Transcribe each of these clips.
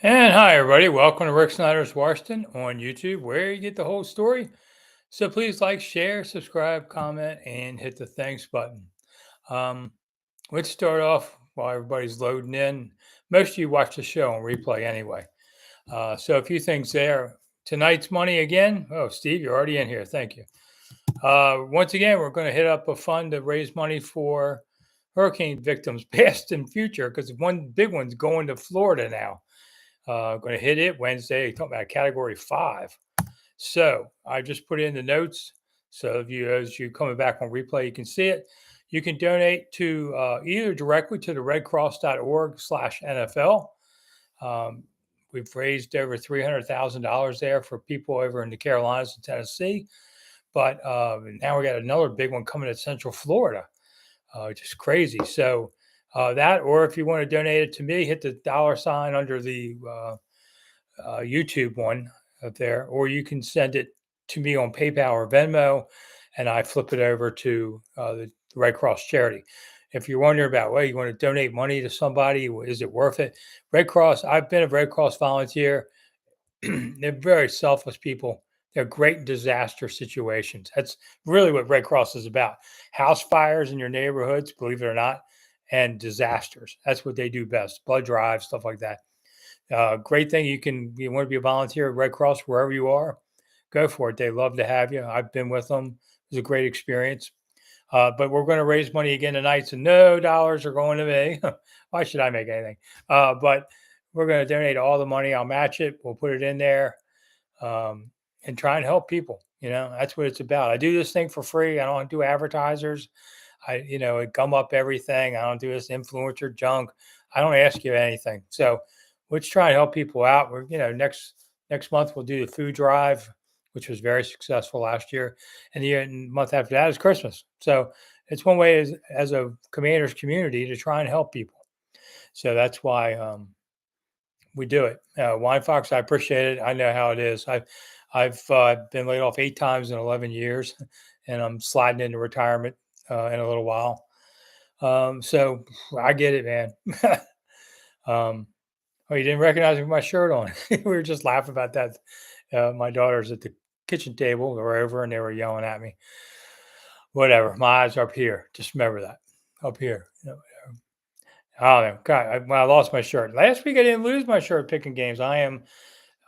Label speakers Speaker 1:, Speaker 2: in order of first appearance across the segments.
Speaker 1: And hi, everybody. Welcome to Rick Snyder's Washington on YouTube, where you get the whole story. So please like, share, subscribe, comment, and hit the thanks button. Um, let's start off while everybody's loading in. Most of you watch the show on replay anyway. So a few things there. Tonight's money again. Oh, Steve, you're already in here. Thank you. Once again, we're going to hit up a fund to raise money for hurricane victims, past and future, because one big one's going to Florida now. Going to hit it Wednesday. Talking about Category 5. So I just put in the notes. So if you, as you coming back on replay, you can see it. You can donate to either directly to the redcross.org/NFL. We've raised over $300,000 there for people over in the Carolinas and Tennessee. But now we got another big one coming to Central Florida, just crazy. So that, or if you want to donate it to me, hit the $ under the YouTube one up there, or you can send it to me on PayPal or Venmo, and I flip it over to the Red Cross charity. If you're wondering about, well, you want to donate money to somebody, is it worth it? Red Cross, I've been a Red Cross volunteer. They're very selfless people. They're great in disaster situations. That's really what Red Cross is about. House fires in your neighborhoods, believe it or not, and disasters. That's what they do best. Blood drives, stuff like that. Great thing. You want to be a volunteer at Red Cross wherever you are, go for it. They love to have you. I've been with them. It was a great experience. But we're going to raise money again tonight. So no dollars are going to me. Why should I make anything? But we're going to donate all the money. I'll match it. We'll put it in there and try and help people. That's what it's about. I do this thing for free. I don't do advertisers. I gum up everything. I don't do this influencer junk. I don't ask you anything. So let's try and help people out. Next month we'll do the food drive, which was very successful last year, and the month after that is Christmas. So it's one way as a commander's community to try and help people. So that's why we do it. Wine Fox, I appreciate it. I know how it is. I've been laid off 8 times in 11 years, and I'm sliding into retirement in a little while. So I get it, man. um, oh, you didn't recognize me with my shirt on. We were just laughing about that. My daughters at the kitchen table were over and they were yelling at me. Whatever. My eyes are up here. Just remember that. Up here. I don't know. God, I lost my shirt. Last week I didn't lose my shirt picking games. I am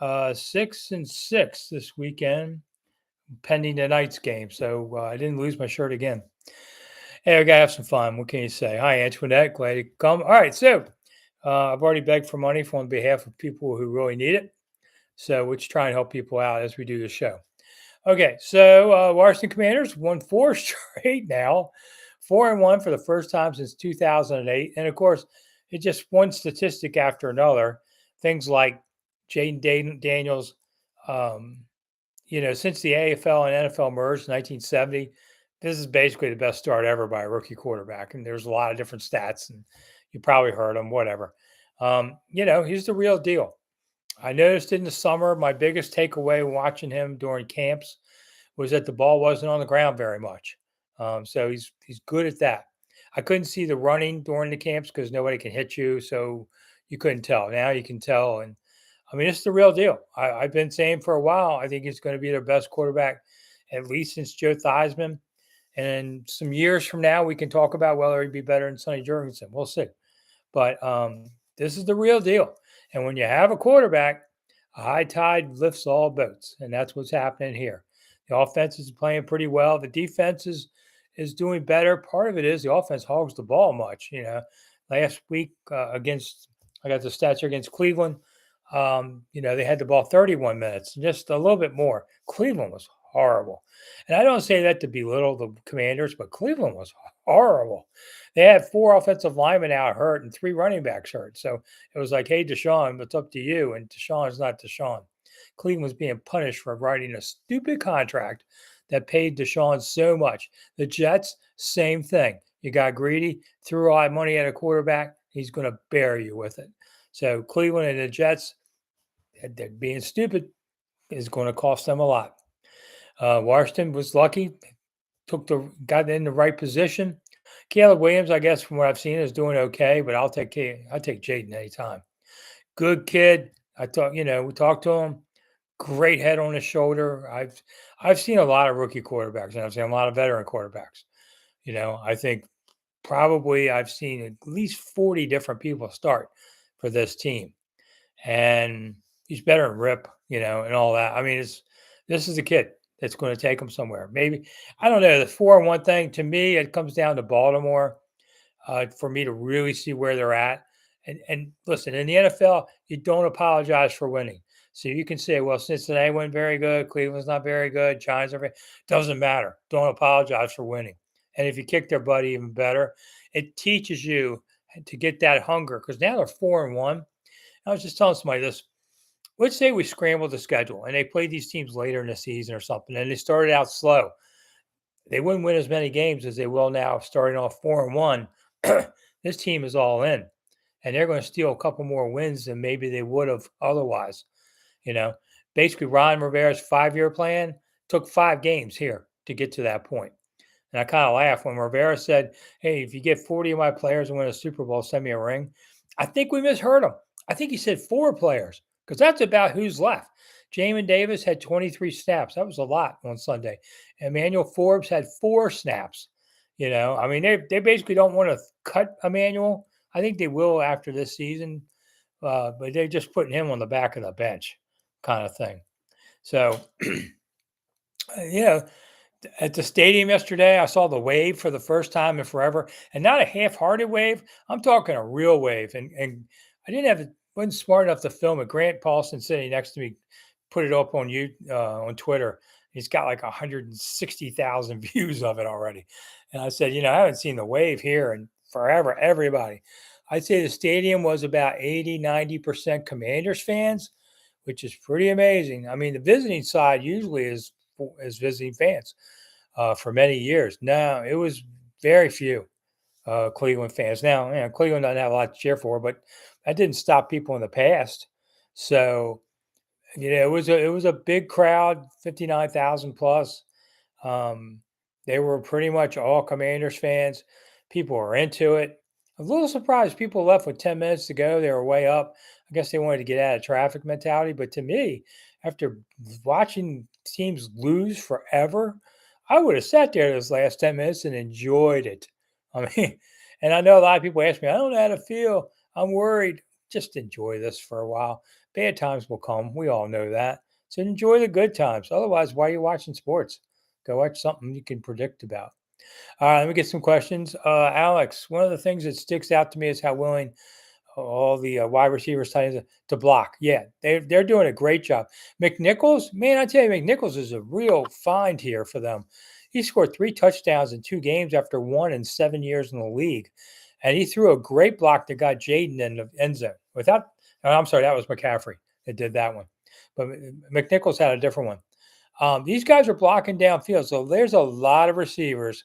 Speaker 1: 6-6 this weekend, pending tonight's game. So I didn't lose my shirt again. Hey, I gotta have some fun. What can you say? Hi, Antoinette. Glad you come. All right, so I've already begged for money on behalf of people who really need it. So let's try and help people out as we do the show. Okay, so Washington Commanders won 4 straight now, 4-1 for the first time since 2008, and of course, it's just one statistic after another. Things like Jaden Daniels, um, since the AFL and NFL merged in 1970, this is basically the best start ever by a rookie quarterback. And there's a lot of different stats, and you probably heard them, whatever. He's the real deal. I noticed in the summer, my biggest takeaway watching him during camps was that the ball wasn't on the ground very much. So he's good at that. I couldn't see the running during the camps because nobody can hit you, so you couldn't tell. Now you can tell, and I mean it's the real deal. I've been saying for a while. I think he's going to be their best quarterback, at least since Joe Theismann. And some years from now, we can talk about whether he'd be better than Sonny Jurgensen. We'll see. But this is the real deal. And when you have a quarterback, a high tide lifts all boats, and that's what's happening here. The offense is playing pretty well. The defense is doing better. Part of it is the offense hogs the ball much. Last week I got the stats here against Cleveland. They had the ball 31 minutes, just a little bit more. Cleveland was horrible. And I don't say that to belittle the Commanders, but Cleveland was horrible. They had 4 offensive linemen out hurt and 3 running backs hurt. So it was like, hey, Deshaun, it's up to you. And Deshaun is not Deshaun. Cleveland was being punished for writing a stupid contract that paid Deshaun so much. The Jets, same thing. You got greedy, threw all that money at a quarterback. He's going to bury you with it. So Cleveland and the Jets, they're being stupid is going to cost them a lot. Washington was lucky, got in the right position. Caleb Williams, I guess, from what I've seen, is doing okay, but I'll take Jaden anytime. Good kid, I thought, we talked to him. Great head on his shoulder. I've seen a lot of rookie quarterbacks, and I've seen a lot of veteran quarterbacks. I think probably I've seen at least 40 different people start for this team, and he's better than Rip, and all that. I mean, this is a kid that's going to take him somewhere. Maybe I don't know the 4-1 thing. To me, it comes down to Baltimore for me to really see where they're at. And listen, in the NFL, you don't apologize for winning. So you can say, well, Cincinnati went very good, Cleveland's not very good, Giants are very, doesn't matter. Don't apologize for winning. And if you kick their butt, even better. It teaches you to get that hunger because now they're 4-1. I was just telling somebody this. Let's say we scrambled the schedule and they played these teams later in the season or something, and they started out slow. They wouldn't win as many games as they will now, starting off 4-1. This team is all in, and they're going to steal a couple more wins than maybe they would have otherwise. You know, basically, Ron Rivera's 5-year plan took 5 games here to get to that point. And I kind of laughed when Rivera said, "Hey, if you get 40 of my players and win a Super Bowl, send me a ring." I think we misheard him. I think he said 4 players because that's about who's left. Jamin Davis had 23 snaps. That was a lot on Sunday. Emmanuel Forbes had 4 snaps. I mean, they basically don't want to cut Emmanuel. I think they will after this season, but they're just putting him on the back of the bench kind of thing. So, at the stadium yesterday, I saw the wave for the first time in forever, and not a half-hearted wave. I'm talking a real wave, and I wasn't smart enough to film it. Grant Paulson sitting next to me put it up on Twitter. He's got like 160,000 views of it already, and I said, I haven't seen the wave here in forever. Everybody, I'd say the stadium was about 80-90% Commanders fans, which is pretty amazing. I mean, the visiting side usually is visiting fans for many years. No, it was very few Cleveland fans. Now, Cleveland doesn't have a lot to cheer for, but that didn't stop people in the past. So, it was a big crowd, 59,000 plus. They were pretty much all Commanders fans. People were into it. I was a little surprised people left with 10 minutes to go. They were way up. I guess they wanted to get out of traffic mentality. But to me, after watching teams lose forever, I would have sat there those last 10 minutes and enjoyed it. I mean, and I know a lot of people ask me, I don't know how to feel. I'm worried. Just enjoy this for a while. Bad times will come. We all know that. So enjoy the good times. Otherwise, why are you watching sports? Go watch something you can predict about. All right, let me get some questions. Alex, one of the things that sticks out to me is how willing all the wide receivers, tight ends to block. Yeah, they're doing a great job. McNichols, man, I tell you, McNichols is a real find here for them. He scored 3 touchdowns in 2 games after 1 in 7 years in the league. And he threw a great block that got Jaden in the end zone. I'm sorry, that was McCaffrey that did that one. But McNichols had a different one. These guys are blocking downfield. So there's a lot of receivers.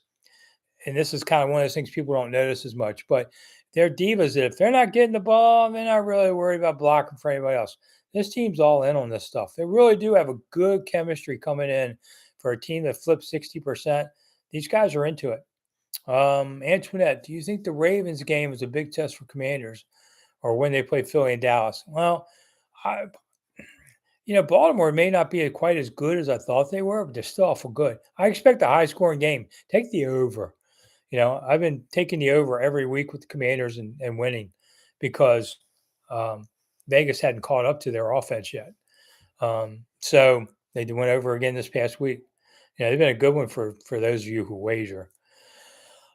Speaker 1: And this is kind of one of those things people don't notice as much. But they're divas that if they're not getting the ball, they're not really worried about blocking for anybody else. This team's all in on this stuff. They really do have a good chemistry coming in for a team that flips 60%. These guys are into it. Antoinette, do you think the Ravens game is a big test for Commanders or when they play Philly and Dallas? Well, Baltimore may not be quite as good as I thought they were, but they're still awful good. I expect a high-scoring game. Take the over. I've been taking the over every week with the Commanders and winning because Vegas hadn't caught up to their offense yet. So they went over again this past week. They've been a good one for those of you who wager.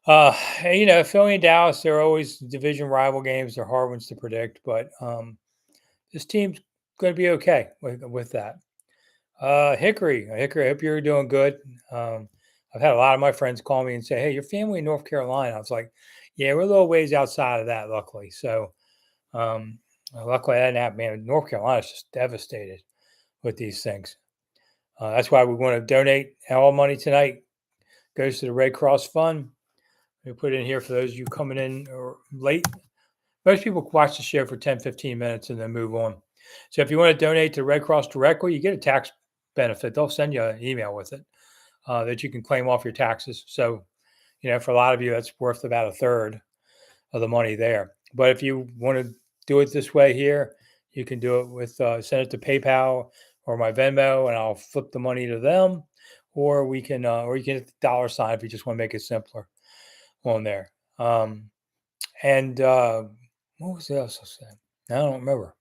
Speaker 1: Philly and Dallas, they're always division rival games. They're hard ones to predict, but this team's going to be okay with that. Hickory, I hope you're doing good. I've had a lot of my friends call me and say, "Hey, your family in North Carolina." I was like, "Yeah, we're a little ways outside of that, luckily." So, luckily that didn't happen. Man, North Carolina is just devastated with these things. That's why we want to donate. All money tonight goes to the Red Cross Fund. We put it in here for those of you coming in or late. Most people watch the show for 10, 15 minutes and then move on. So if you want to donate to Red Cross directly, you get a tax benefit. They'll send you an email with it that you can claim off your taxes. So, for a lot of you, that's worth about 1/3 of the money there. But if you want to do it this way here, You can do it with send it to PayPal or my Venmo, and I'll flip the money to them. Or you can hit the dollar sign if you just want to make it simpler on there. And what was the else I said? I don't remember.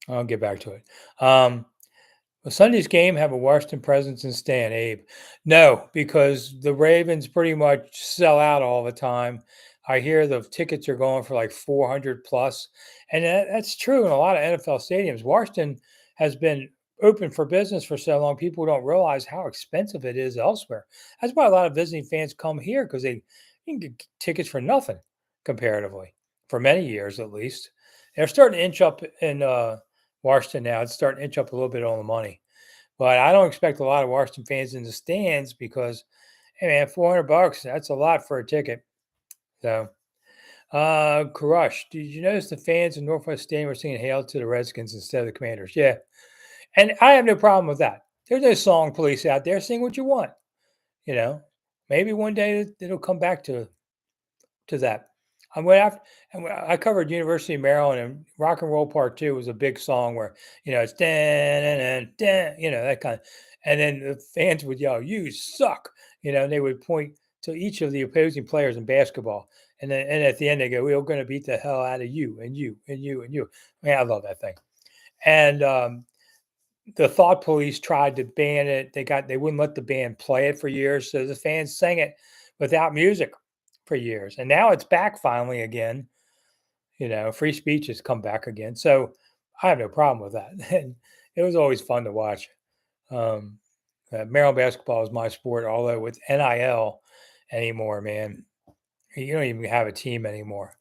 Speaker 1: I'll get back to it. Will Sunday's game have a Washington presence in Stan, Abe? No, because the Ravens pretty much sell out all the time. I hear the tickets are going for like 400 plus, and that's true in a lot of NFL stadiums. Washington has been open for business for so long, people don't realize how expensive it is elsewhere. That's why a lot of visiting fans come here because they you can get tickets for nothing comparatively for many years at least. They're starting to inch up in Washington now. It's starting to inch up a little bit on the money. But I don't expect a lot of Washington fans in the stands because, hey man, $400, that's a lot for a ticket. So, Crush, did you notice the fans in Northwest Stadium were singing Hail to the Redskins instead of the Commanders? Yeah. And I have no problem with that. There's no song police out there. Sing what you want. You know, maybe one day it'll come back to that. I covered University of Maryland, and Rock and Roll Part Two was a big song where it's dan and dan, that kind of, and then the fans would yell, "You suck," and they would point to each of the opposing players in basketball, and at the end they go, "We're going to beat the hell out of you and you and you and you." Man, I love that thing. And the Thought Police tried to ban it. They wouldn't let the band play it for years, so the fans sang it without music for years. And now it's back finally again. Free speech has come back again. So I have no problem with that. And it was always fun to watch. Um, Maryland basketball is my sport, although with NIL anymore, man, you don't even have a team anymore.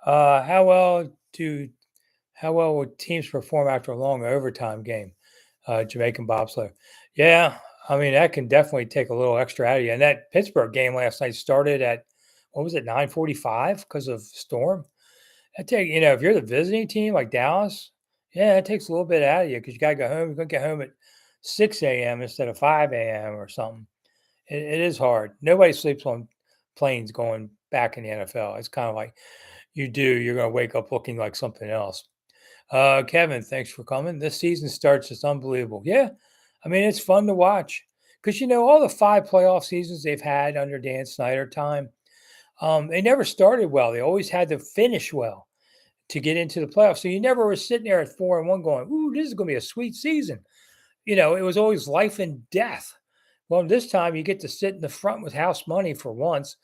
Speaker 1: Uh, how well do how well would teams perform after a long overtime game? Jamaican bobsled. Yeah, I mean that can definitely take a little extra out of you. And that Pittsburgh game last night started at what was it 9:45 because of storm. That take if you're the visiting team like Dallas, yeah, it takes a little bit out of you because you got to go home. You're gonna get home at 6 a.m. instead of 5 a.m. or something. It is hard. Nobody sleeps on planes going back in the NFL. It's kind of like you're going to wake up looking like something else. Kevin, thanks for coming. This season starts. It's unbelievable. Yeah. I mean, it's fun to watch because, all the 5 playoff seasons they've had under Dan Snyder time, they never started well. They always had to finish well to get into the playoffs. So you never were sitting there at 4-1 going, ooh, this is going to be a sweet season. It was always life and death. Well, this time you get to sit in the front with house money for once.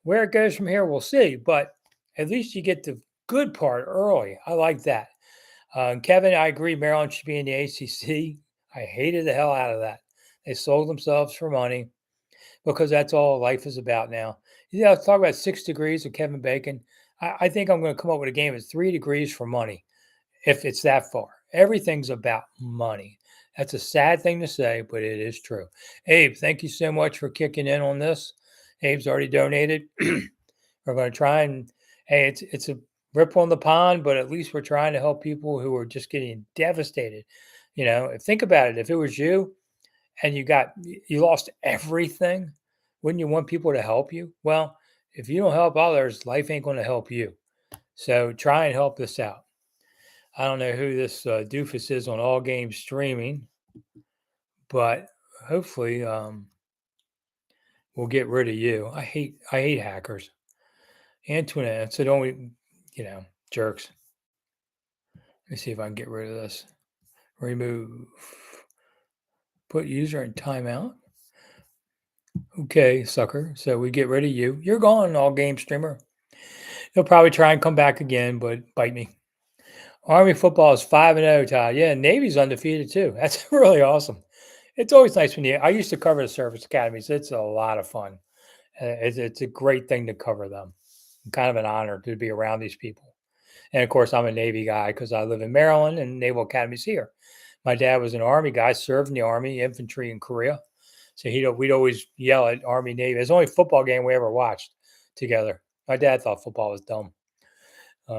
Speaker 1: Where it goes from here, we'll see. But at least you get the good part early. I like that. Kevin, I agree. Maryland should be in the ACC. I hated the hell out of that. They sold themselves for money because that's all life is about now. Talk about 6 degrees of Kevin Bacon. I think I'm going to come up with a game that's 3 degrees for money if it's that far. Everything's about money. That's a sad thing to say, but it is true. Abe, thank you so much for kicking in on this. Abe's already donated. We're going to try and, hey, it's a rip on the pond, but at least we're trying to help people who are just getting devastated. Think about it. If it was you and you lost everything, wouldn't you want people to help you? Well, if you don't help others, life ain't going to help you. So try and help this out. I don't know who this doofus is on All Games Streaming, but hopefully we'll get rid of you. I hate hackers. Antoinette, so don't we, jerks. Let me see if I can get rid of this. Remove. Put user in timeout. Okay, sucker. So we get rid of you. You're gone, All Game Streamer. He'll probably try and come back again, but bite me. Army football is 5-0, Todd. Yeah, Navy's undefeated too. That's really awesome. It's always nice when I used to cover the service academies. It's a lot of fun. It's a great thing to cover them. Kind of an honor to be around these people. And of course, I'm a Navy guy because I live in Maryland and Naval Academy's here. My dad was an Army guy, served in the Army, infantry in Korea. So we'd always yell at Army, Navy. It's the only football game we ever watched together. My dad thought football was dumb.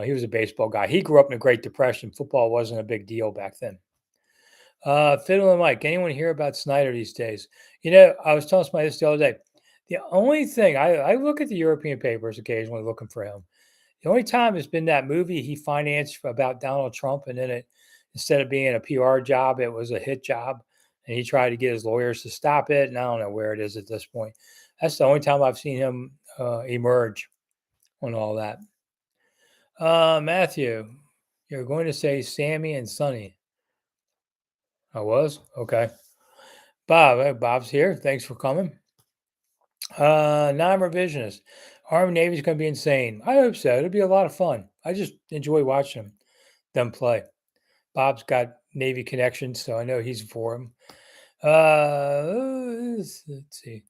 Speaker 1: He was a baseball guy. He grew up in the Great Depression. Football wasn't a big deal back then. Fiddle and Mike, anyone hear about Snyder these days? I was telling somebody this the other day. The only thing, I look at the European papers occasionally looking for him. The only time has been that movie he financed about Donald Trump, and then instead of being a PR job, it was a hit job, and he tried to get his lawyers to stop it. And I don't know where it is at this point. That's the only time I've seen him emerge on all that. Matthew, you're going to say Sammy and Sonny. I was? Okay. Bob, Bob's here. Thanks for coming. Non-revisionist. Army Navy's going to be insane. I hope so. It'll be a lot of fun. I just enjoy watching them play. Bob's got Navy connections, so I know he's for him. Let's see.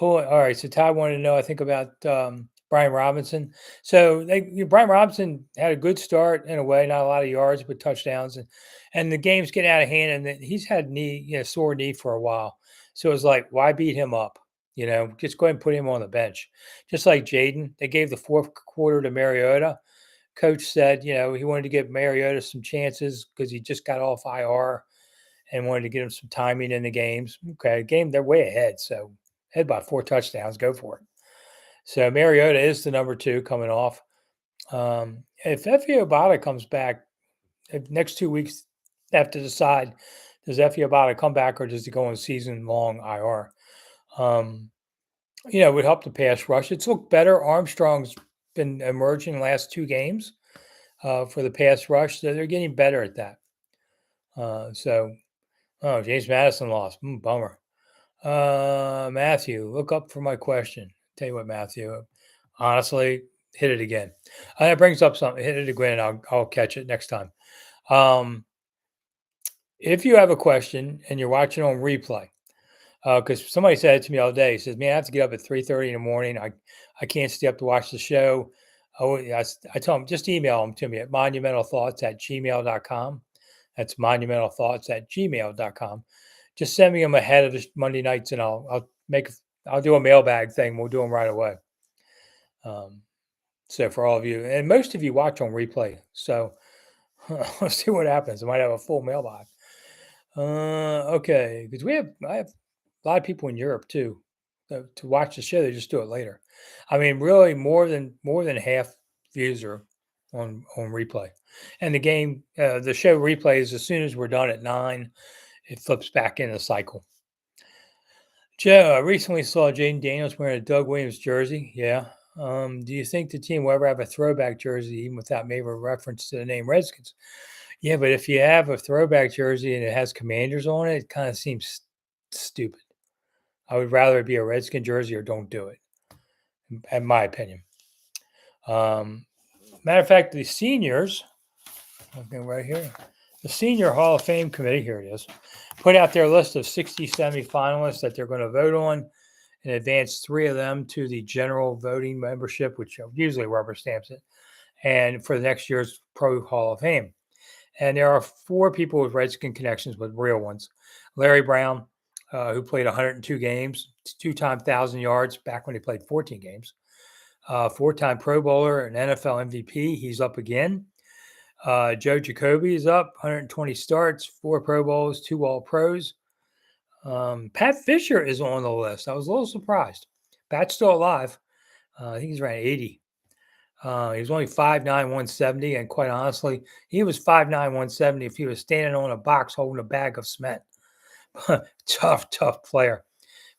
Speaker 1: All right. So Todd wanted to know, I think, about Brian Robinson. So Brian Robinson had a good start in a way, not a lot of yards, but touchdowns, and the game's getting out of hand. And he's had sore knee for a while. So it was like, why beat him up? Just go ahead and put him on the bench. Just like Jaden, they gave the fourth quarter to Mariota. Coach said, he wanted to give Mariota some chances because he just got off IR and wanted to get him some timing in the games. Okay, they're way ahead. So ahead by 4 touchdowns. Go for it. So Mariota is the number 2 coming off. If Efe Obada comes back, next 2 weeks, they have to decide, does Efe Obada come back or does he go on season-long IR? It would help the pass rush. It's looked better. Armstrong's been emerging the last 2 games for the pass rush. So they're getting better at that. James Madison lost. Bummer. Matthew, look up for my question. Tell you what, Matthew, honestly, hit it again. That brings up something. Hit it again. I'll catch it next time. If you have a question and you're watching on replay, because somebody said it to me all day. He says, man, I have to get up at 3:30 in the morning. I can't stay up to watch the show. I tell them, just email them to me at monumentalthoughts@gmail.com. That's monumentalthoughts@gmail.com. Just send me them ahead of the Monday nights, and I'll do a mailbag thing. We'll do them right away. So for all of you, and most of you watch on replay, so let's see what happens. I might have a full mailbag. Okay, because I have a lot of people in Europe too to watch the show. They just do it later. I mean, really, more than half views are on replay, and the show replays as soon as we're done at 9. It flips back in the cycle. Joe, I recently saw Jaden Daniels wearing a Doug Williams jersey. Yeah. Do you think the team will ever have a throwback jersey, even without maybe a reference to the name Redskins? Yeah, but if you have a throwback jersey and it has Commanders on it, it kind of seems stupid. I would rather it be a Redskin jersey or don't do it, in my opinion. Matter of fact, the seniors, looking right here, the Senior Hall of Fame Committee, here it is, put out their list of 60 semifinalists that they're going to vote on and advance 3 of them to the general voting membership, which usually rubber stamps it, and for the next year's Pro Hall of Fame. And there are 4 people with Redskin connections, with real ones. Larry Brown, who played 102 games, 2-time 1,000 yards back when he played 14 games. 4-time Pro Bowler and NFL MVP. He's up again. Joe Jacoby is up, 120 starts, 4 Pro Bowls, 2 All-Pros. Pat Fisher is on the list. I was a little surprised. Pat's still alive. I think he's around 80. He was only 5'9", 170, and quite honestly, he was 5'9", 170 if he was standing on a box holding a bag of cement. Tough player.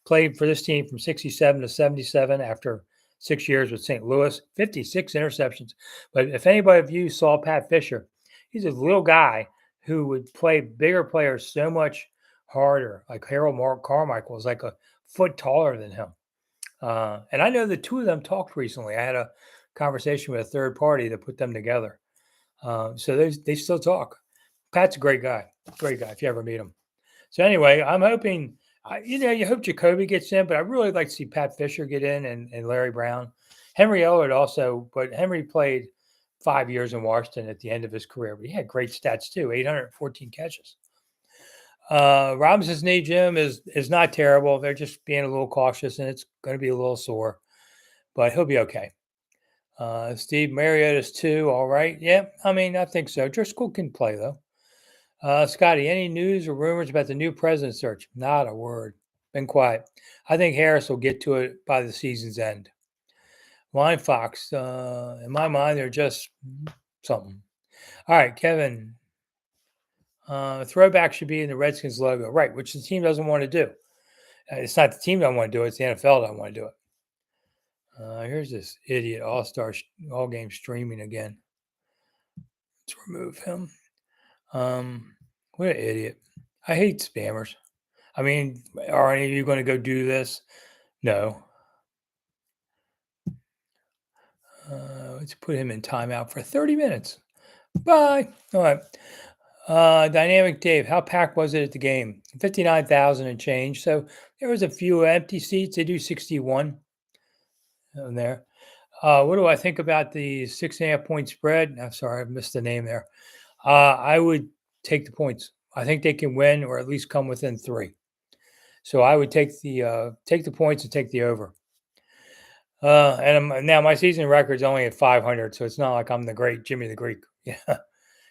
Speaker 1: Played for this team from 67 to 77 after 6 years with St. Louis, 56 interceptions. But if anybody of you saw Pat Fisher, he's a little guy who would play bigger players so much harder. Like Harold Carmichael is like a foot taller than him. And I know the 2 of them talked recently. I had a conversation with a third party that put them together. So they still talk. Pat's a great guy if you ever meet him. So anyway, I'm hoping, you hope Jacoby gets in, but I'd really like to see Pat Fisher get in and Larry Brown. Henry Ellard also, but Henry played 5 years in Washington at the end of his career, but he had great stats too, 814 catches. Robinson's knee, Jim, is not terrible. They're just being a little cautious, and it's going to be a little sore, but he'll be okay. Steve Mariota's 2, all right. Yeah, I mean, I think so. Driscoll can play, though. Scotty, any news or rumors about the new president search? Not a word. Been quiet. I think Harris will get to it by the season's end. Line Fox. In my mind, they're just something. All right, Kevin. Throwback should be in the Redskins logo, right? Which the team doesn't want to do. It's not the team that want to do it; it's the NFL that want to do it. Here's this idiot all-star all game streaming again. Let's remove him. What an idiot! I hate spammers. I mean, are any of you going to go do this? No. Let's put him in timeout for 30 minutes. Bye. All right. Dynamic Dave, how packed was it at the game? 59,000 and change. So there was a few empty seats. They do 61 in there. What do I think about the 6.5 point spread? I'm sorry, I missed the name there. I would take the points. I think they can win or at least come within 3. So I would take the points and take the over. Now my season record's only at 500, so it's not like I'm the great Jimmy the Greek. Yeah,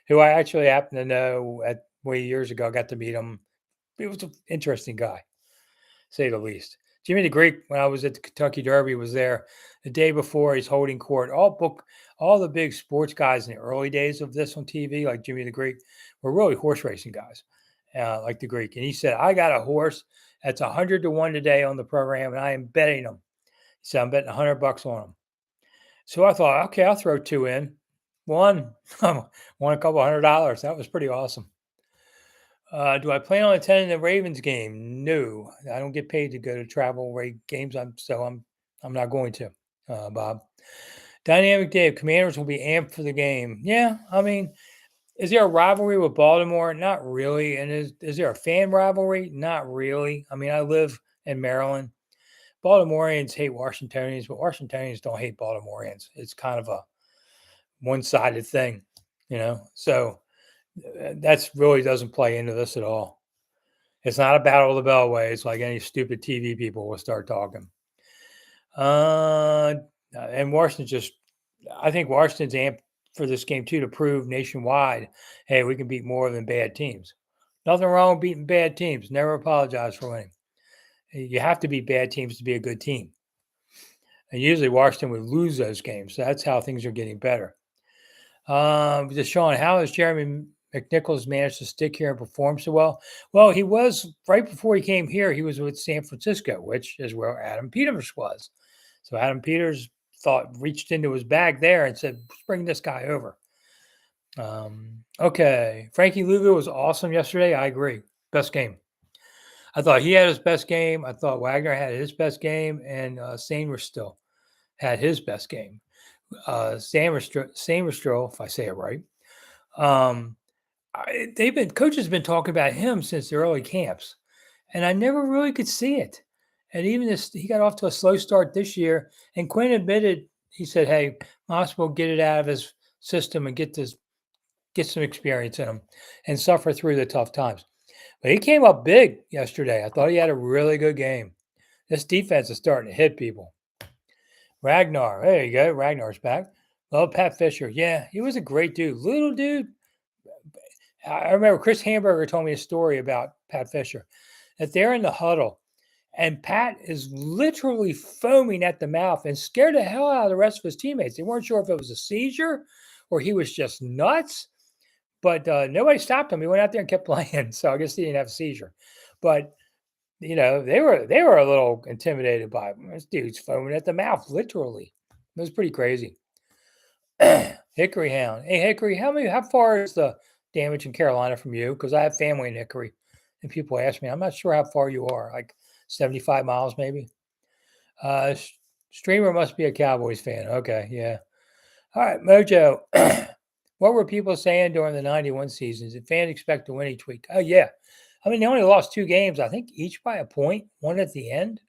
Speaker 1: who I actually happen to know at way years ago. I got to meet him. He was an interesting guy, say the least. Jimmy the Greek, when I was at the Kentucky Derby, was there the day before. He's holding court. All the big sports guys in the early days of this on TV, like Jimmy the Greek, were really horse racing guys, like the Greek. And he said, "I got a horse that's 100 to 1 today on the program, and I am betting him." He said, "I'm betting $100 on him." So I thought, okay, I'll throw 2 in. Won a couple $100. That was pretty awesome. Do I plan on attending the Ravens game? No, I don't get paid to go to travel games. I'm not going to, Bob. Dynamic Dave, Commanders will be amped for the game. Yeah, I mean, is there a rivalry with Baltimore? Not really. And is there a fan rivalry? Not really. I mean, I live in Maryland. Baltimoreans hate Washingtonians, but Washingtonians don't hate Baltimoreans. It's kind of a one-sided thing, So that's really doesn't play into this at all. It's not a battle of the Beltways like any stupid TV people will start talking. And I think Washington's amped for this game too to prove nationwide, hey, we can beat more than bad teams. Nothing wrong with beating bad teams. Never apologize for winning. You have to beat bad teams to be a good team. And usually Washington would lose those games. So that's how things are getting better. Deshaun, how has Jeremy McNichols managed to stick here and perform so well? Well, he was right before he came here. He was with San Francisco, which is where Adam Peters was. So Adam Peters reached into his bag there and said, "Let's bring this guy over." Okay, Frankie Luvu was awesome yesterday. I agree. Best game. I thought he had his best game. I thought Wagner had his best game, and Sainristil had his best game. Sainristil, if I say it right. Coaches have been talking about him since the early camps, and I never really could see it. And even he got off to a slow start this year. And Quinn admitted, he said, "Hey, Moss will get it out of his system and get some experience in him, and suffer through the tough times." But he came up big yesterday. I thought he had a really good game. This defense is starting to hit people. Ragnar, there you go. Ragnar's back. Love Pat Fisher. Yeah, he was a great dude. Little dude. I remember Chris Hamburger told me a story about Pat Fisher, that they're in the huddle and Pat is literally foaming at the mouth and scared the hell out of the rest of his teammates. They weren't sure if it was a seizure or he was just nuts, but nobody stopped him. He went out there and kept playing. So I guess he didn't have a seizure. But they were a little intimidated by him. This dude's foaming at the mouth, literally. It was pretty crazy. Hickory Hound. Hey, Hickory, how far is the damage in Carolina from you? Because I have family in Hickory, and people ask me. I'm not sure how far you are, like 75 miles maybe. Streamer must be a Cowboys fan. Okay, yeah. All right, Mojo. What were people saying during the 91 seasons? Did fans expect to win each week? Oh, yeah. I mean, they only lost 2 games, I think each by a point, one at the end.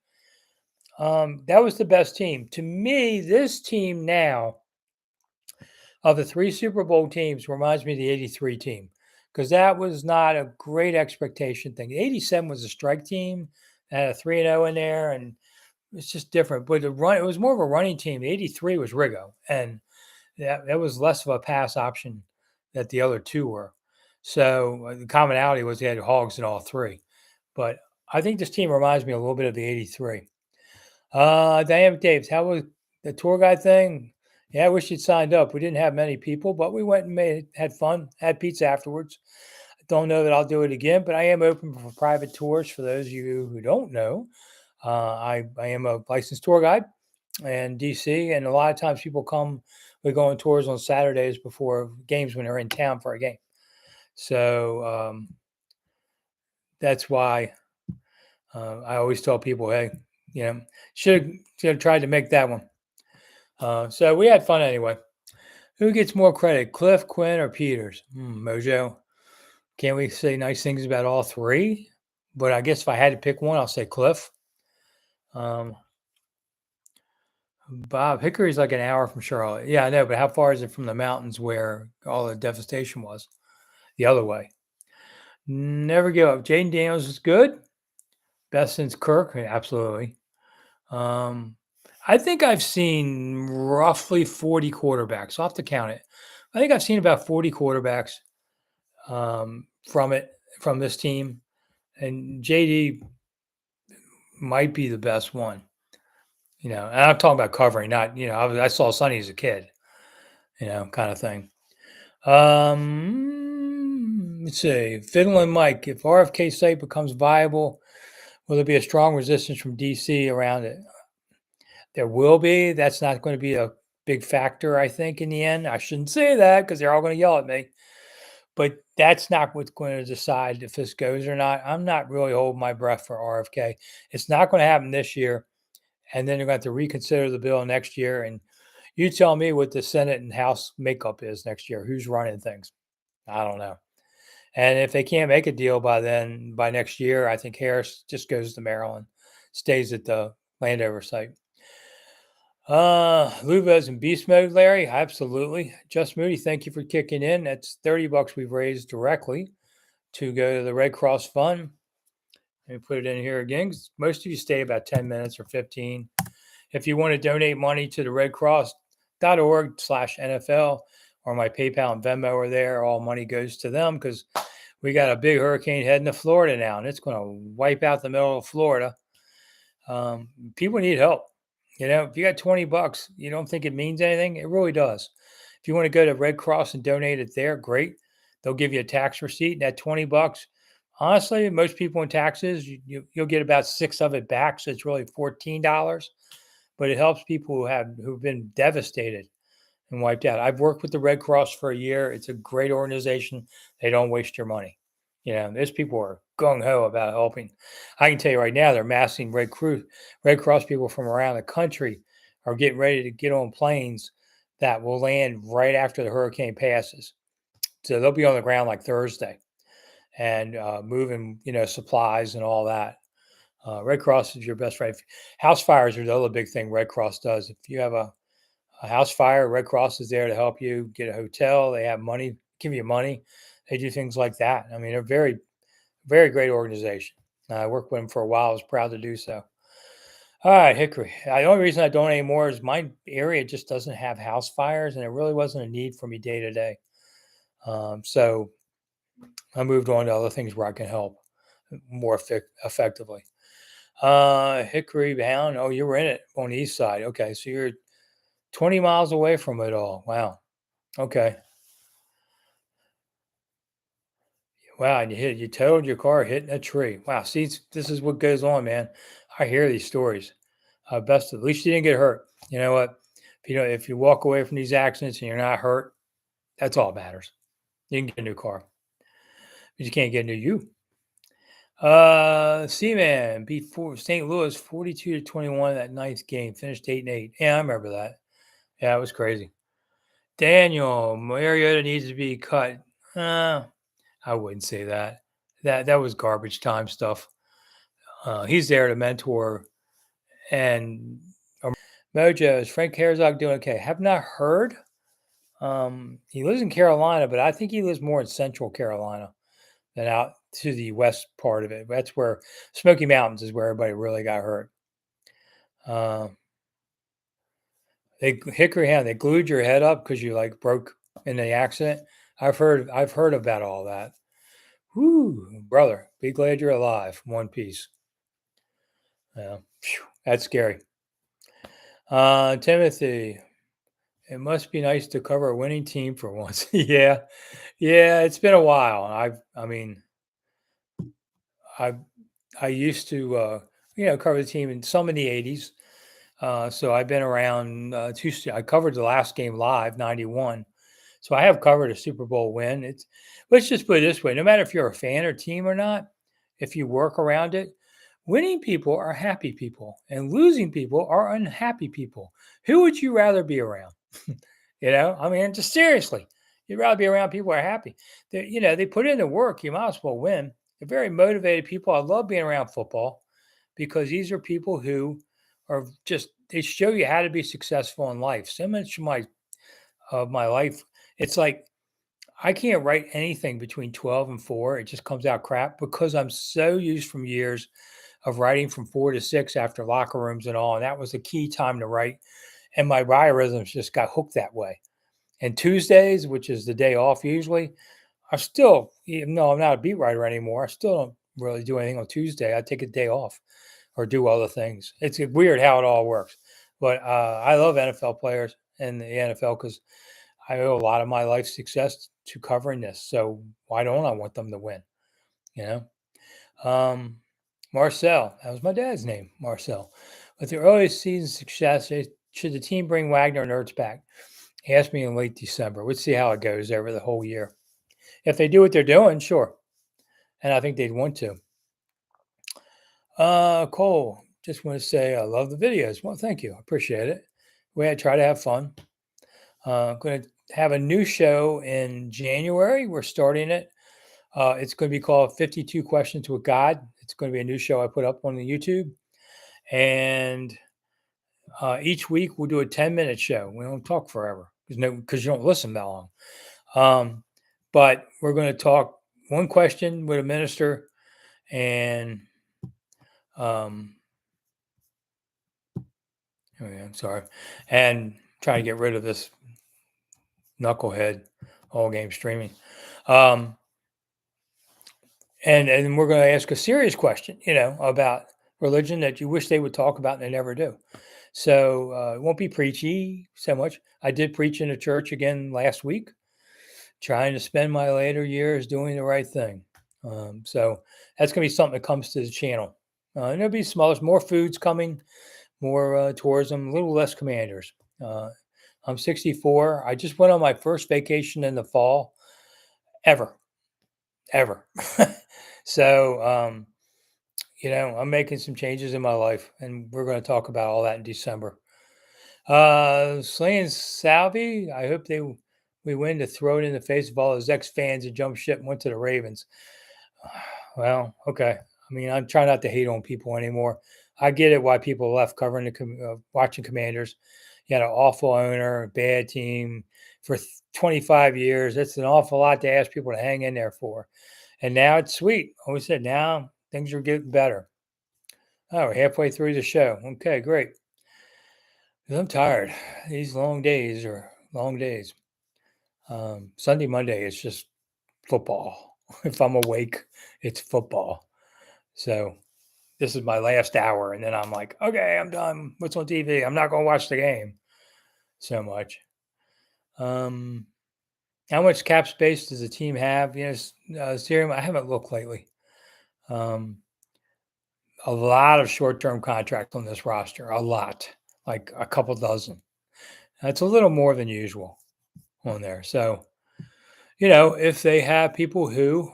Speaker 1: That was the best team. To me, this team now, of the 3 Super Bowl teams, reminds me of the 83 team, because that was not a great expectation thing. 87 was a strike team, had a 3-0 in there, and it's just different. But it was more of a running team. The 83 was Riggo, and that was less of a pass option that the other 2 were. So the commonality was they had hogs in all 3. But I think this team reminds me a little bit of the 83. Dynamic Daves, how will the tour guide thing. Yeah, I wish you'd signed up. We didn't have many people, but we went and had fun, had pizza afterwards. I don't know that I'll do it again, but I am open for private tours for those of you who don't know. I am a licensed tour guide in DC, and a lot of times people come. We go on tours on Saturdays before games when they're in town for a game. So that's why I always tell people, hey, should have tried to make that one. So we had fun anyway. Who gets more credit, Cliff, Quinn, or Peters? Mojo. Can't we say nice things about all three? But I guess if I had to pick one, I'll say Cliff. Bob, Hickory's like an hour from Charlotte. Yeah, I know, but how far is it from the mountains where all the devastation was? The other way. Never give up. Jaden Daniels is good. Best since Kirk, absolutely. I think I've seen roughly 40 quarterbacks. I'll have to count it. I think I've seen about 40 quarterbacks from this team, and JD might be the best one. And I'm talking about covering, not I saw Sonny as a kid, kind of thing. Let's see. Fiddle and Mike, if RFK site becomes viable, will there be a strong resistance from DC around it? There will be. That's not going to be a big factor, I think, in the end. I shouldn't say that because they're all going to yell at me. But that's not what's going to decide if this goes or not. I'm not really holding my breath for RFK. It's not going to happen this year. And then they're going to have to reconsider the bill next year. And you tell me what the Senate and House makeup is next year. Who's running things? I don't know. And if they can't make a deal by next year, I think Harris just goes to Maryland, stays at the Landover site. Luva's in beast mode, Larry. Absolutely. Just Moody, thank you for kicking in. That's $30 we've raised directly to go to the Red Cross Fund. Let me put it in here again, because most of you stay about 10 minutes or 15. If you want to donate money to the redcross.org/NFL or my PayPal and Venmo are there, all money goes to them because we got a big hurricane heading to Florida now, and it's going to wipe out the middle of Florida. People need help. If you got $20, you don't think it means anything? It really does. If you want to go to Red Cross and donate it there, great. They'll give you a tax receipt, and that $20, honestly, most people in taxes, you'll get about 6 of it back. So it's really $14, but it helps people who've been devastated and wiped out. I've worked with the Red Cross for a year. It's a great organization. They don't waste your money. Those people are gung-ho about helping. I can tell you right now, they're massing Red Cross people from around the country are getting ready to get on planes that will land right after the hurricane passes. So they'll be on the ground like Thursday and moving, supplies and all that. Red Cross is your best friend. House fires are the other big thing Red Cross does. If you have a house fire, Red Cross is there to help you get a hotel. They have money, give you money. They do things like that. I mean, they're very, very great organization. I worked with them for a while. I was proud to do so. All right, Hickory. The only reason I don't anymore is my area just doesn't have house fires, and it really wasn't a need for me day to day. So I moved on to other things where I can help more effectively. Hickory Hound. Oh, you were in it on the east side. Okay, so you're 20 miles away from it all. Wow. Okay. Wow, and you totaled your car hitting a tree. Wow, see, this is what goes on, man. I hear these stories. At least you didn't get hurt. You know what? If you walk away from these accidents and you're not hurt, that's all that matters. You can get a new car, but you can't get a new you. Seaman beat St. Louis 42-21 that ninth game, finished 8-8. Yeah, I remember that. Yeah, it was crazy. Daniel, Mariota needs to be cut. I wouldn't say that. That was garbage time stuff. He's there to mentor. And Mojo, is Frank Herzog doing okay? Have not heard. He lives in Carolina, but I think he lives more in Central Carolina than out to the west part of it. That's where Smoky Mountains is where everybody really got hurt. They glued your head up because you broke in the accident. I've heard about all that. Whoo, brother, be glad you're alive. One piece. Yeah, that's scary. Timothy, it must be nice to cover a winning team for once. Yeah, yeah, it's been a while. I mean, I, I used to, cover the team in some in the '80s. So I've been around. I covered the last game live, '91. So I have covered a Super Bowl win. It's Let's just put it this way: no matter if you're a fan or team or not, if you work around it, winning people are happy people, and losing people are unhappy people. Who would you rather be around? I mean, just seriously, you'd rather be around people who are happy. They put in the work. You might as well win. They're very motivated people. I love being around football because these are people who are just they show you how to be successful in life. So much of my life, it's like I can't write anything between 12 and 4. It just comes out crap because I'm so used from years of writing from 4 to 6 after locker rooms and all. And that was the key time to write. And my biorhythms just got hooked that way. And Tuesdays, which is the day off usually, I still, even though I'm not a beat writer anymore, I still don't really do anything on Tuesday. I take a day off or do other things. It's weird how it all works. But I love NFL players and the NFL because I owe a lot of my life success to covering this. So why don't I want them to win? You know, Marcel, that was my dad's name, Marcel. With the early season success, should the team bring Wagner and Ertz back? He asked me in late December. We'll see how it goes over the whole year. If they do what they're doing, sure. And I think they'd want to. Cole, just want to say I love the videos. Well, thank you. I appreciate it. We try to have fun. Going to have a new show in January. We're starting it. It's going to be called 52 Questions with God. It's going to be a new show I put up on the YouTube. And each week we'll do a 10-minute show. We don't talk forever because you don't listen that long. But we're going to talk one question with a minister and I'm sorry, and trying to get rid of this knucklehead all game streaming. And we're going to ask a serious question, about religion that you wish they would talk about and they never do. So it won't be preachy so much. I did preach in a church again last week, trying to spend my later years doing the right thing. So that's going to be something that comes to the channel. And there'll be smaller, more foods coming, more tourism, a little less commanders. I'm 64. I just went on my first vacation in the fall ever. So, I'm making some changes in my life, and we're going to talk about all that in December. Slaying Salvi, I hope we win to throw it in the face of all those ex-fans that jumped ship and went to the Ravens. Well, okay. I mean, I'm trying not to hate on people anymore. I get it why people left covering watching Commanders. You had an awful owner, bad team for 25 years. That's an awful lot to ask people to hang in there for. And now it's sweet. Always said now things are getting better. Oh, we're halfway through the show. Okay, great. I'm tired. These long days are long days. Sunday, Monday, it's just football. If I'm awake, it's football. So this is my last hour. And then I'm like, okay, I'm done. What's on TV? I'm not going to watch the game so much. How much cap space does the team have? Serum, I haven't looked lately. A lot of short-term contracts on this roster, a lot, like a couple dozen. That's a little more than usual on there. So, if they have people who,